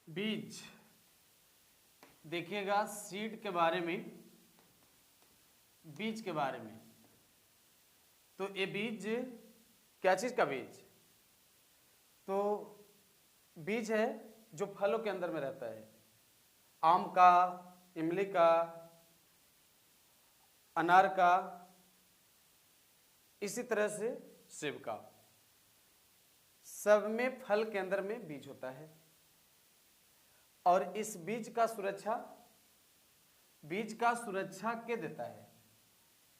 बीज देखिएगा, सीड के बारे में, बीज के बारे में। तो ये बीज क्या चीज का बीज? तो बीज है जो फलों के अंदर में रहता है, आम का, इमली का, अनार का, इसी तरह से सेब का, सब में फल के अंदर में बीज होता है। और इस बीज का सुरक्षा क्या देता है?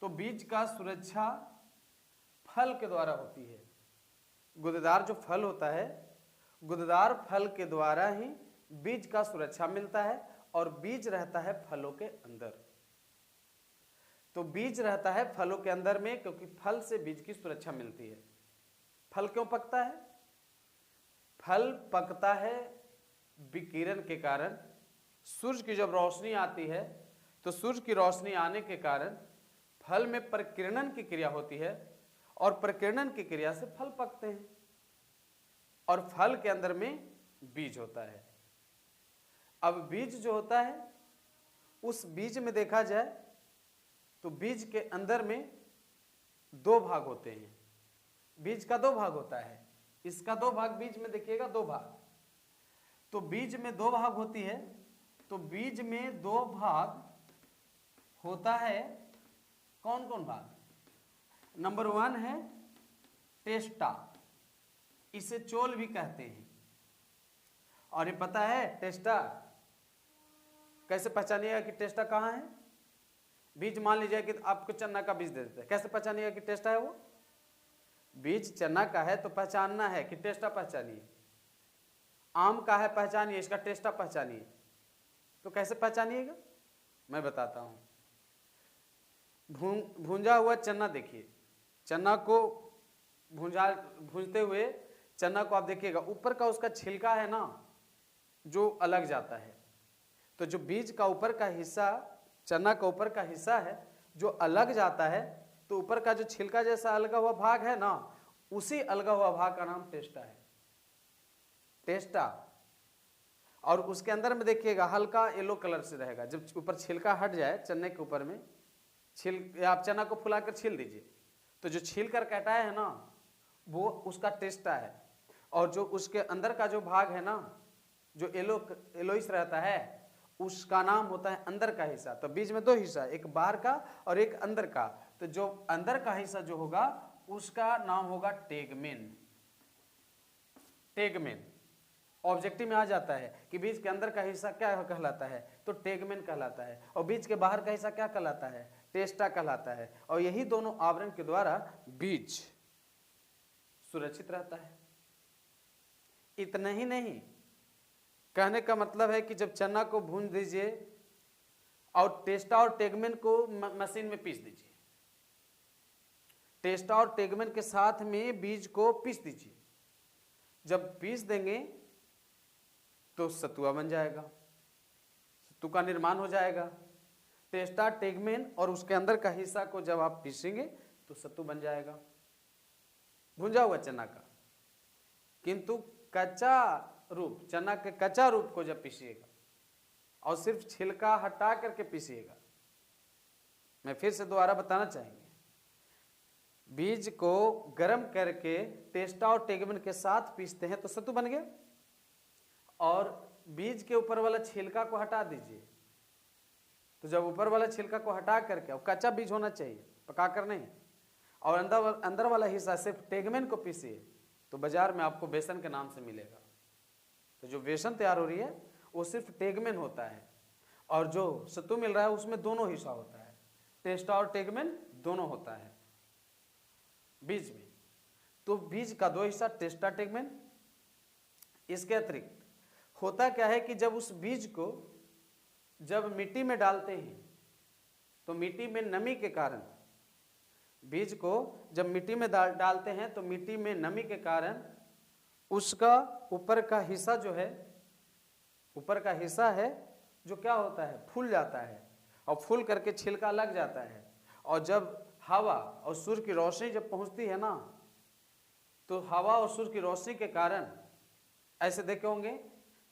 तो बीज का सुरक्षा फल के द्वारा होती है। गुदेदार जो फल होता है, गुदेदार फल के द्वारा ही बीज का सुरक्षा मिलता है, और बीज रहता है फलों के अंदर। तो बीज रहता है फलों के अंदर में, क्योंकि फल से बीज की सुरक्षा मिलती है। फल क्यों पकता है? फल पकता है विकिरण के कारण। सूर्य की जब रोशनी आती है तो सूर्य की रोशनी आने के कारण फल में प्रकीर्णन की क्रिया होती है, और प्रकीर्णन की क्रिया से फल पकते हैं, और फल के अंदर में बीज होता है। अब बीज जो होता है, उस बीज में देखा जाए तो बीज के अंदर में दो भाग होते हैं। बीज का दो भाग होता है, इसका दो भाग, बीज में देखिएगा दो भाग। तो बीज में दो भाग होती है। तो बीज में दो भाग होता है, कौन कौन भाग? नंबर 1 है टेस्टा, इसे चोल भी कहते हैं। और ये पता है टेस्टा कैसे पहचानिएगा कि टेस्टा कहाँ है? बीज मान लीजिए कि आपको चना का बीज दे देते हैं, कैसे पहचानिएगा कि टेस्टा है? वो बीज चना का है तो पहचानना है कि टेस्टा पहचानिए। आम का है, पहचानिए, इसका टेस्टा पहचानिए। तो कैसे पहचानिएगा? मैं बताता हूं। भूंजा हुआ चना देखिए, चना को भूंजते हुए चना को आप देखिएगा, ऊपर का उसका छिलका है ना जो अलग जाता है। तो जो बीज का ऊपर का हिस्सा, चना का ऊपर का हिस्सा है जो अलग जाता है, तो ऊपर का जो छिलका जैसा अलगा हुआ भाग है ना, उसी अलगा हुआ भाग का नाम टेस्टा है, टेस्टा। और उसके अंदर में देखिएगा हल्का येलो कलर से रहेगा। जब ऊपर छिलका हट जाए चने के ऊपर में, आप चना को फुलाकर छील दीजिए, तो जो छील कर कटाया है ना, वो उसका टेस्टा है। और जो उसके अंदर का जो भाग है ना, जो येलोइश रहता है, उसका नाम होता है अंदर का हिस्सा। तो बीज में दो हिस्सा, एक बाहर का और एक अंदर का। तो जो अंदर का हिस्सा जो होगा उसका नाम होगा टेगमेन। टेगमेन ऑब्जेक्टिव में आ जाता है कि बीज के अंदर का हिस्सा क्या कहलाता है? तो टेगमेन कहलाता है। और बीज के बाहर का हिस्सा क्या कहलाता है? टेस्टा कहलाता है। और यही दोनों आवरण के द्वारा बीज सुरक्षित रहता है। इतना ही नहीं, कहने का मतलब है कि जब चना को भून दीजिए और टेस्टा और टेगमेन को मशीन में पीस दीजिए, टेस्टा और टेगमेन के साथ में बीज को पीस दीजिए। जब पीस देंगे तो सतुआ बन जाएगा, सत्तू का निर्माण हो जाएगा। टेस्टा, टेगमेन और उसके अंदर का हिस्सा को जब आप पीसेंगे तो सत्तू बन जाएगा, भुंजा हुआ चना का। किंतु कच्चा रूप, चना के कच्चा रूप को जब पीसिएगा और सिर्फ छिलका हटा करके पीसिएगा, मैं फिर से दोबारा बताना चाहेंगे, बीज को गर्म करके टेस्टा और टेगमेन के साथ पीसते हैं तो सत्तू बन गया। और बीज के ऊपर वाला छिलका को हटा दीजिए, तो जब ऊपर वाला छिलका को हटा करके, और कच्चा बीज होना चाहिए, पका कर नहीं, और अंदर वाला हिस्सा सिर्फ टेगमेन को पीसिए, तो बाजार में आपको बेसन के नाम से मिलेगा। तो जो बेसन तैयार हो रही है वो सिर्फ टेगमेन होता है, और जो सत्तू मिल रहा है उसमें दोनों हिस्सा होता है, टेस्टा और टेगमेन दोनों होता है बीज में। तो बीज का दो हिस्सा, टेस्टा, टेगमेन। इसके अतिरिक्त होता क्या है कि जब उस बीज को जब मिट्टी में डालते हैं तो मिट्टी में नमी के कारण, बीज को जब मिट्टी में डालते हैं तो मिट्टी में नमी के कारण उसका ऊपर का हिस्सा जो है, ऊपर का हिस्सा है जो क्या होता है, फूल जाता है, और फूल करके छिलका लग जाता है। और जब हवा और सूर्य की रोशनी जब पहुंचती है ना, तो हवा और सूर्य की रोशनी के कारण ऐसे देखे होंगे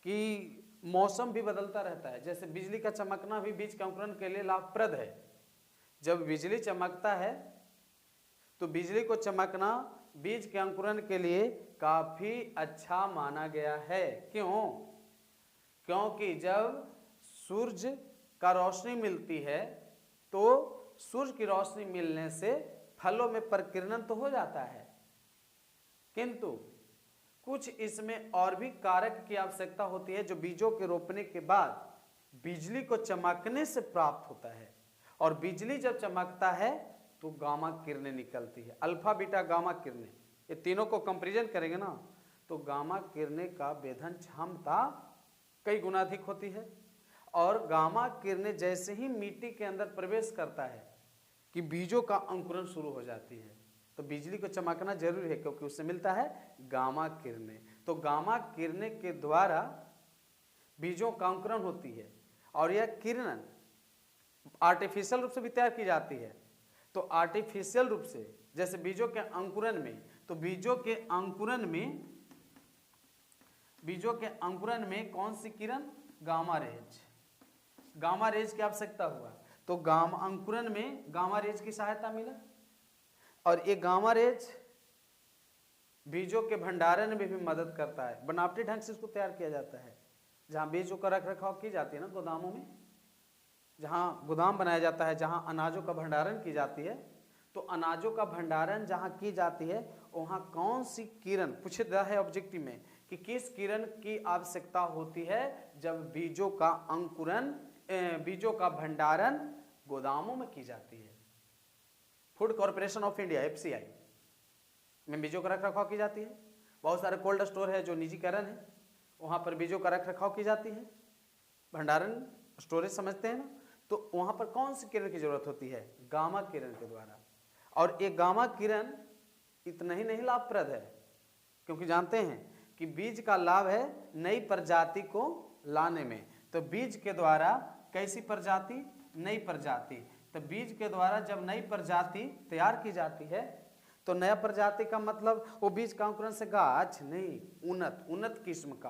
कि मौसम भी बदलता रहता है। जैसे बिजली का चमकना भी बीज के अंकुरण के लिए लाभप्रद है। जब बिजली चमकता है तो बिजली को चमकना बीज के अंकुरण के लिए काफी अच्छा माना गया है। क्यों? क्योंकि जब सूर्य का रोशनी मिलती है तो सूर्य की रोशनी मिलने से फलों में परिकिरण तो हो जाता है, किंतु कुछ इसमें और भी कारक की आवश्यकता होती है जो बीजों के रोपने के बाद बिजली को चमकने से प्राप्त होता है। और बिजली जब चमकता है तो गामा किरणें निकलती है, अल्फा बीटा गामा किरणें। ये तीनों को कंपैरिजन करेंगे ना तो गामा किरणें का वेधन क्षमता कई गुना अधिक होती है। और गामा किरणें जैसे ही मिट्टी के अंदर प्रवेश करता है कि बीजों का अंकुरण शुरू हो जाती है। तो बिजली को चमकना जरूरी है क्योंकि उससे मिलता है गामा किरणें। तो गामा किरणें के द्वारा बीजों का अंकुरण होती है और यह किरण आर्टिफिशियल रूप से भी तैयार की जाती है। तो आर्टिफिशियल रूप से जैसे बीजों के अंकुरण में, तो बीजों के अंकुरण में कौन सी किरण? Gamma rays. गामा रेज की आवश्यकता हुआ तो गामा अंकुरण में गामा रेज की सहायता मिला। और ये गामा रेज बीजों के भंडारण में भी मदद करता है। बनावटी ढंग से इसको तैयार किया जाता है। जहां बीजों का रख रखाव की जाती है ना गोदामों में, जहां गोदाम बनाया जाता है, जहां अनाजों का भंडारण की जाती है, तो अनाजों का भंडारण जहां की जाती है वहां कौन सी किरण पूछा गया है ऑब्जेक्टिव में कि किस किरण की आवश्यकता होती है जब बीजों का अंकुरण, बीजों का भंडारण गोदामों में की जाती है। Food corporation of India FCI में बीजों का रख रखाव की जाती है। बहुत सारे कोल्ड स्टोर है जो निजीकरण है, वहां पर बीजों का रख रखाव की जाती है, भंडारण स्टोरेज समझते हैं ना। तो वहां पर कौन सी किरण की जरूरत होती है? गामा किरण के द्वारा। और ये गामा किरण इतना ही नहीं लाभप्रद है, क्योंकि जानते हैं कि बीज का लाभ है नई प्रजाति को लाने में। तो बीज के द्वारा कैसी प्रजाति? नई प्रजाति। तो बीज के द्वारा जब नई प्रजाति तैयार की जाती है तो नया प्रजाति का मतलब वो बीज का अंकुरण से गाछ नहीं, उन्नत किस्म का,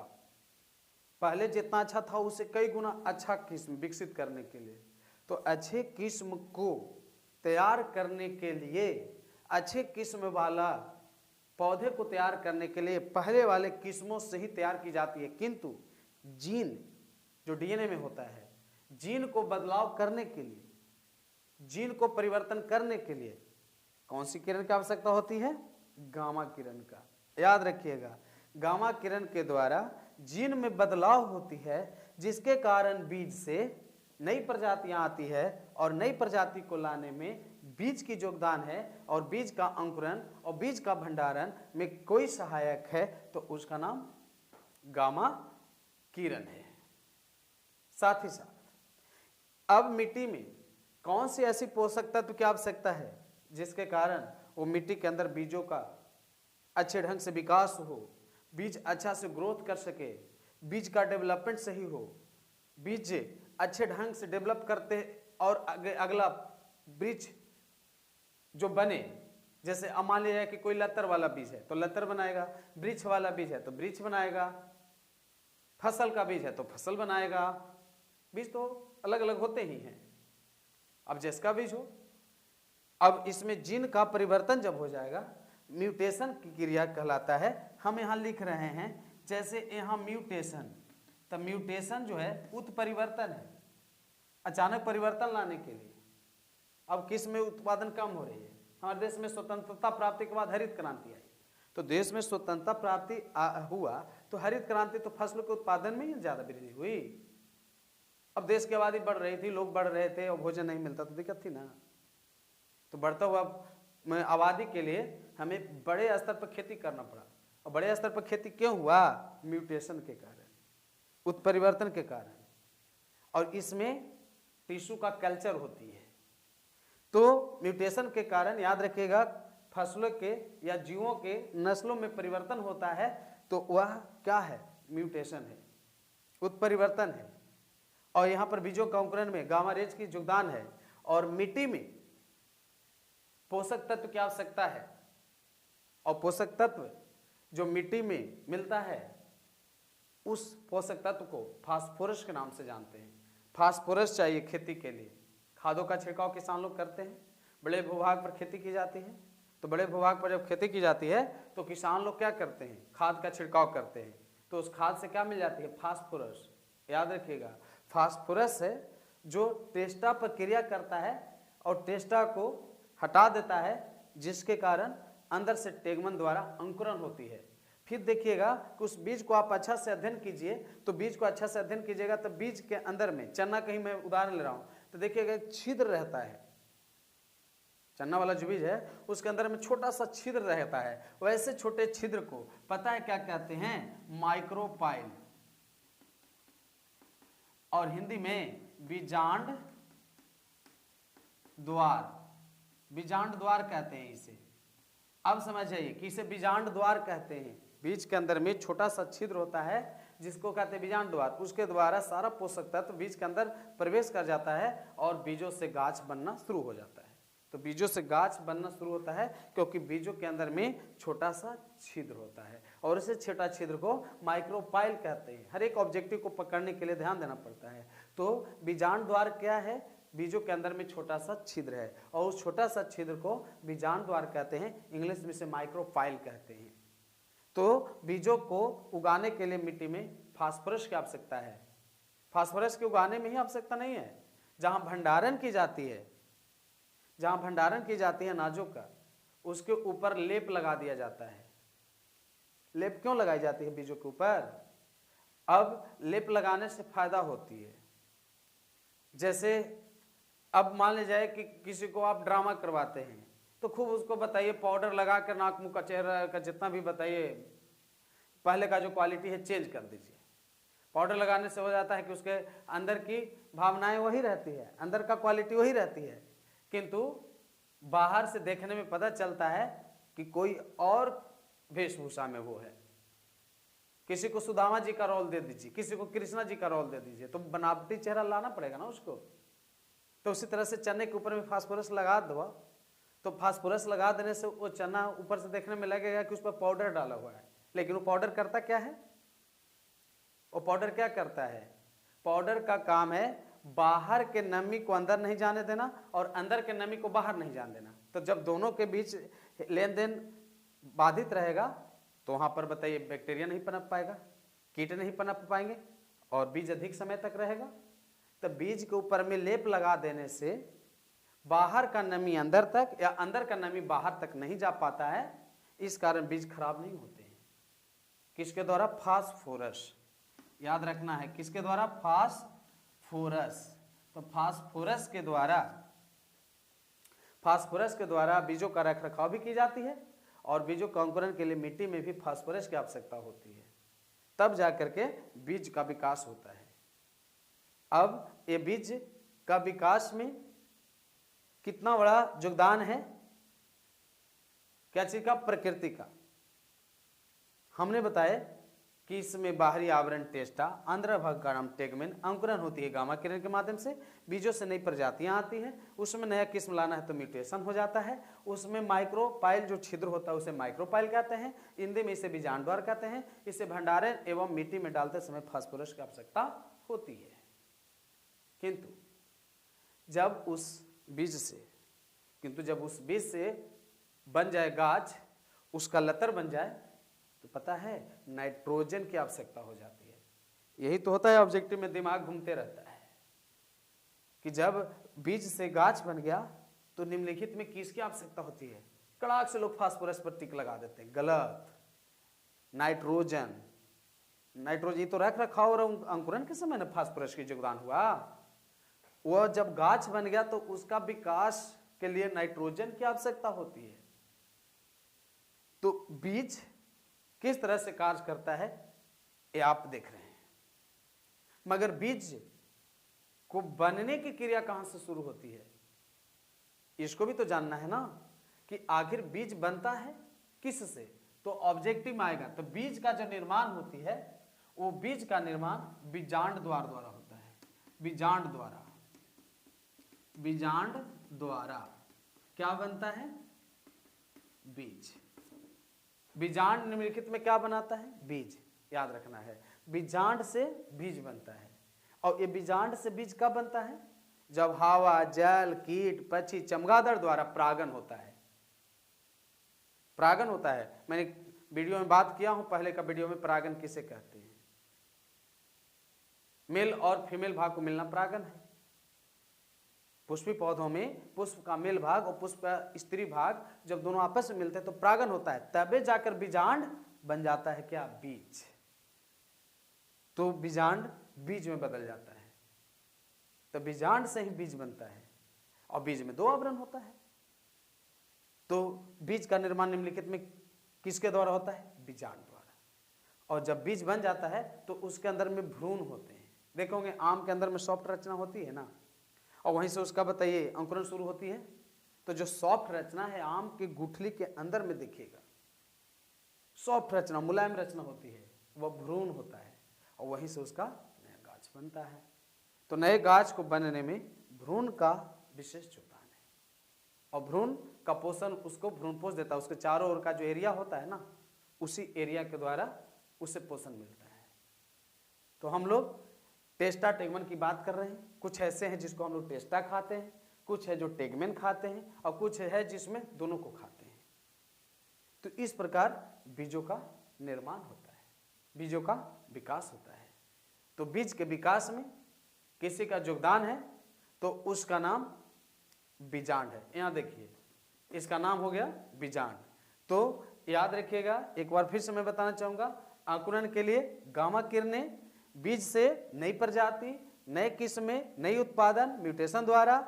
पहले जितना अच्छा था उससे कई गुना अच्छा किस्म विकसित करने के लिए। तो अच्छे किस्म को तैयार करने के लिए, अच्छे किस्म वाला पौधे को तैयार करने के लिए पहले वाले किस्मों से ही तैयार की जाती है। किंतु जीन जो DNA में होता है, जीन को बदलाव करने के लिए, जीन को परिवर्तन करने के लिए कौन सी किरण की आवश्यकता होती है? गामा किरण का। याद रखिएगा, गामा किरण के द्वारा जीन में बदलाव होती है जिसके कारण बीज से नई प्रजातियां आती है और नई प्रजाति को लाने में बीज की योगदान है। और बीज का अंकुरण और बीज का भंडारण में कोई सहायक है तो उसका नाम गामा किरण है। साथ ही साथ अब मिट्टी में कौन सी ऐसी पोषक तत्व की आवश्यकता है जिसके कारण वो मिट्टी के अंदर बीजों का अच्छे ढंग से विकास हो, बीज अच्छा से ग्रोथ कर सके, बीज का डेवलपमेंट सही हो, बीज अच्छे ढंग से डेवलप करते और अगला वृक्ष जो बने। जैसे मान लिया कि कोई लतर वाला बीज है तो लतर बनाएगा, वृक्ष वाला बीज है तो वृक्ष बनाएगा, फसल का बीज है तो फसल बनाएगा। बीज तो अलग अलग होते ही हैं, अब जिसका बीज हो। अब इसमें जीन का परिवर्तन जब हो जाएगा, म्यूटेशन की क्रिया कहलाता है। हम यहाँ लिख रहे हैं जैसे यहाँ म्यूटेशन, तो म्यूटेशन जो है उत्परिवर्तन है, अचानक परिवर्तन लाने के लिए। अब किस में उत्पादन कम हो रही है? हमारे देश में स्वतंत्रता प्राप्ति के बाद हरित क्रांति आई, तो देश में स्वतंत्रता प्राप्ति हुआ तो हरित क्रांति, तो फसलों के उत्पादन में ही ज्यादा वृद्धि हुई। अब देश की आबादी बढ़ रही थी, लोग बढ़ रहे थे और भोजन नहीं मिलता तो दिक्कत थी ना। तो बढ़ता हुआ आबादी के लिए हमें बड़े स्तर पर खेती करना पड़ा। और बड़े स्तर पर खेती क्यों हुआ? म्यूटेशन के कारण, उत्परिवर्तन के कारण। और इसमें टिश्यू का कल्चर होती है। तो म्यूटेशन के कारण याद रखिएगा फसलों के या जीवों के नस्लों में परिवर्तन होता है, तो वह क्या है? म्यूटेशन है, उत्परिवर्तन है। और यहाँ पर बीजों का अंकुरण में गामा रेज की योगदान है। और मिट्टी में पोषक तत्व की आवश्यकता है, और पोषक तत्व जो मिट्टी में मिलता है उस पोषक तत्व को फास्फोरस के नाम से जानते हैं। फास्फोरस चाहिए खेती के लिए। खादों का छिड़काव किसान लोग करते हैं, बड़े भूभाग पर खेती की जाती है, तो बड़े भूभाग पर जब खेती की जाती है तो किसान लोग क्या करते हैं, खाद का छिड़काव करते हैं। तो उस खाद से क्या मिल जाती है, फास्फोरस। याद रखिएगा, फास्फोरस है जो टेस्टा पर क्रिया करता है और टेस्टा को हटा देता है, जिसके कारण अंदर से टेगमन द्वारा अंकुरन होती है। फिर देखिएगा कि उस बीज को आप अच्छा से अध्ययन कीजिए, तो बीज को अच्छा से अध्ययन कीजिएगा तो बीज के अंदर में, चना कहीं मैं उदाहरण ले रहा हूँ, तो देखिएगा छिद्र रहता है। चना वाला जो बीज है उसके अंदर में छोटा सा छिद्र रहता है। वैसे छोटे छिद्र को पता है क्या कहते हैं, माइक्रोपाइल, और हिंदी में बीजांड द्वार, बीजांड द्वार कहते हैं इसे। अब समझ जाइए कि इसे बीजांड द्वार कहते हैं। बीज के अंदर में छोटा सा छिद्र होता है जिसको कहते हैं बीजांड द्वार, उसके द्वारा सारा पोषक तत्व बीज के अंदर प्रवेश कर जाता है और बीजों से गाछ बनना शुरू हो जाता है। तो बीजों से गाछ बनना शुरू होता है क्योंकि बीजों के अंदर में छोटा सा छिद्र होता है, और इसे छोटा छिद्र को माइक्रोपाइल कहते हैं। हर एक ऑब्जेक्टिव को पकड़ने के लिए ध्यान देना पड़ता है। तो बीजांड द्वार क्या है, बीजों के अंदर में छोटा सा छिद्र है, और उस छोटा सा छिद्र को बीजांड द्वार कहते हैं, इंग्लिश में से माइक्रोपाइल कहते हैं। तो बीजों को उगाने के लिए मिट्टी में फास्फोरस की आवश्यकता है। फास्फोरस के उगाने में ही आवश्यकता नहीं है, जहां भंडारण की जाती है, जहां भंडारण की जाती है अनाजों का, उसके ऊपर लेप लगा दिया जाता है। लेप क्यों लगाई जाती है बीजों के ऊपर? अब लेप लगाने से फायदा होती है। जैसे अब मान ले जाए कि किसी को आप ड्रामा करवाते हैं तो खूब उसको बताइए, पाउडर लगा कर नाक मुंह का चेहरा का जितना भी बताइए, पहले का जो क्वालिटी है चेंज कर दीजिए। पाउडर लगाने से हो जाता है कि उसके अंदर की भावनाएं वही रहती है, अंदर का क्वालिटी वही रहती है, किंतु बाहर से देखने में पता चलता है कि कोई और वेशभूषा में वो है। किसी को सुदामा जी का रोल दे दीजिए, किसी को कृष्णा जी का रोल दे दीजिए, तो बनावटी चेहरा लाना पड़ेगा ना उसको। तो उसी तरह से चने के ऊपर में फास्फोरस लगा दो, तो फास्फोरस लगा देने से वो चना ऊपर से देखने में लगेगा कि उस पर पाउडर डाला हुआ है, लेकिन वो पाउडर करता क्या है, वो पाउडर क्या करता है, पाउडर का काम है बाहर के नमी को अंदर नहीं जाने देना और अंदर के नमी को बाहर नहीं जाने देना। तो जब दोनों के बीच लेन देन बाधित रहेगा तो वहां पर बताइए बैक्टीरिया नहीं पनप पाएगा, कीट नहीं पनप पाएंगे और बीज अधिक समय तक रहेगा। तो बीज के ऊपर में लेप लगा देने से बाहर का नमी अंदर तक या अंदर का नमी बाहर तक नहीं जा पाता है, इस कारण बीज खराब नहीं होते हैं। किसके द्वारा? फास्फोरस। याद रखना है किसके द्वारा? फास्फोरस। तो फास्फोरस के द्वारा बीजों का रखरखाव भी की जाती है और बीजों का अंकुरण के लिए मिट्टी में भी फास्फोरस की आवश्यकता होती है, तब जाकर के बीज का विकास होता है। अब ये बीज का विकास में कितना बड़ा योगदान है, क्या चीज का? प्रकृति का। हमने बताया कि इसमें बाहरी आवरण टेस्टा, अंतर्भागम टेगमेन, अंकुरन होती है गामा किरण के माध्यम से, बीजों से नई प्रजातियां आती हैं, उसमें नया किस्म लाना है तो म्यूटेशन हो जाता है, उसमें माइक्रोपाइल जो छिद्र होता है उसे माइक्रोपाइल कहते हैं, हिंदी में इसे बीजांड द्वार कहते हैं। इसे भंडारण एवं मिट्टी में डालते समय फास्फोरस की आवश्यकता होती है। किंतु जब उस बीज से बन जाए गाछ, उसका लतर बन जाए, तो पता है नाइट्रोजन की आवश्यकता हो जाती है। यही तो होता है ऑब्जेक्टिव में, दिमाग घूमते रहता है कि जब बीज से गाछ बन गया तो निम्नलिखित में किसकी आवश्यकता होती है? कड़ाक से लोग फास्फोरस पर टिक लगा देते हैं, गलत। नाइट्रोजन ये तो रख रखाव और अंकुरन के समय में फास्फोरस की योगदान हुआ। वह जब गाछ बन गया तो उसका विकास के लिए नाइट्रोजन की आवश्यकता होती है। तो बीज किस तरह से कार्य करता है ये आप देख रहे हैं, मगर बीज को बनने की क्रिया कहां से शुरू होती है, इसको भी तो जानना है ना कि आखिर बीज बनता है किससे। तो ऑब्जेक्टिव में आएगा तो बीज का जो निर्माण होती है वो बीज का निर्माण बीजांड द्वार द्वारा होता है। बीजांड द्वारा क्या बनता है? बीज। बीजांड निम्नलिखित में क्या बनाता है? बीज। याद रखना है, बीजांड से बीज बनता है। और ये बीजांड से बीज कब बनता है? जब हवा, जल, कीट, पक्षी, चमगादड़ द्वारा परागन होता है। परागन होता है, मैंने वीडियो में बात किया हूं, पहले का वीडियो में, परागन किसे कहते हैं। मेल और फीमेल भाग को मिलना परागन है। पुष्पी पौधों में पुष्प का मेल भाग और पुष्प का स्त्री भाग जब दोनों आपस में मिलते हैं तो परागन होता है, तबे जाकर बीजांड बन जाता है क्या? बीज। तो बीजांड बीज में बदल जाता है, तो बीजांड से ही बीज बनता है। और बीज में 2 आवरण होता है। तो बीज का निर्माण निम्नलिखित में किसके द्वारा होता है? बीजांड द्वारा। और जब बीज बन जाता है तो उसके अंदर में भ्रूण होते हैं। देखोगे आम के अंदर में सॉफ्ट रचना होती है ना, और वहीं से उसका बताइए अंकुरण शुरू होती है। तो जो सॉफ्ट रचना है आम के गुठली के अंदर में दिखेगा, सॉफ्ट रचना, मुलायम रचना होती है, वह भ्रूण होता है, और वहीं से उसका नया गाछ बनता है। तो नए गाछ को बनने में भ्रूण का विशेष योगदान है। और भ्रूण का पोषण उसको भ्रूणपोष देता है, उसके चारों ओर का जो एरिया होता है ना, उसी एरिया के द्वारा उसे पोषण मिलता है। तो हम लोग टेस्टा टेगमेन की बात कर रहे हैं। कुछ ऐसे हैं जिसको हम लोग टेस्टा खाते हैं, कुछ है जो टेगमेन खाते हैं, और कुछ है जिसमें दोनों को खाते हैं। तो इस प्रकार बीजों का निर्माण होता है, बीजों का विकास होता है। तो बीज के विकास में किसी का योगदान है तो उसका नाम बीजांड है। यहाँ देखिए, इसका नाम हो गया बीजांड। तो याद रखिएगा, एक बार फिर से मैं बताना चाहूंगा, अंकुरण के लिए गामा किरणें बीज से नई प्रजाति, नए किस्में, नई उत्पादन, म्यूटेशन द्वारा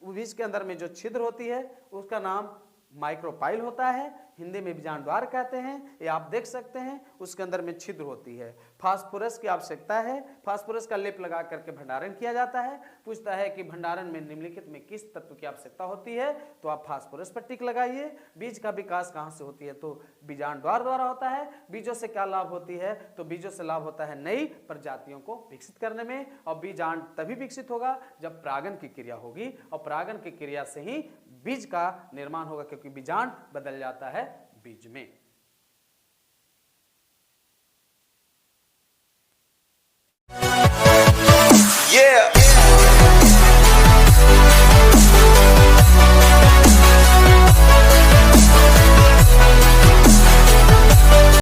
बीज के अंदर में जो छिद्र होती है उसका नाम माइक्रोपाइल होता है। हिंदी में बीजांड द्वार कहते हैं। ये आप देख सकते हैं, उसके अंदर में छिद्र होती है। फास्फोरस की आवश्यकता है, फास्फोरस का लेप लगा करके भंडारण किया जाता है। पूछता है कि भंडारण में निम्नलिखित में किस तत्व की आवश्यकता होती है, तो आप फास्फोरस पर टिक लगाइए। बीज का विकास कहाँ से होती है, तो बीजांड द्वार द्वारा होता है। बीजों से क्या लाभ होती है, तो बीजों से लाभ होता है नई प्रजातियों को विकसित करने में। और बीजांड तभी विकसित होगा जब परागन की क्रिया होगी, और परागन की क्रिया से ही बीज का निर्माण होगा, क्योंकि बीजांड बदल जाता है बीज में।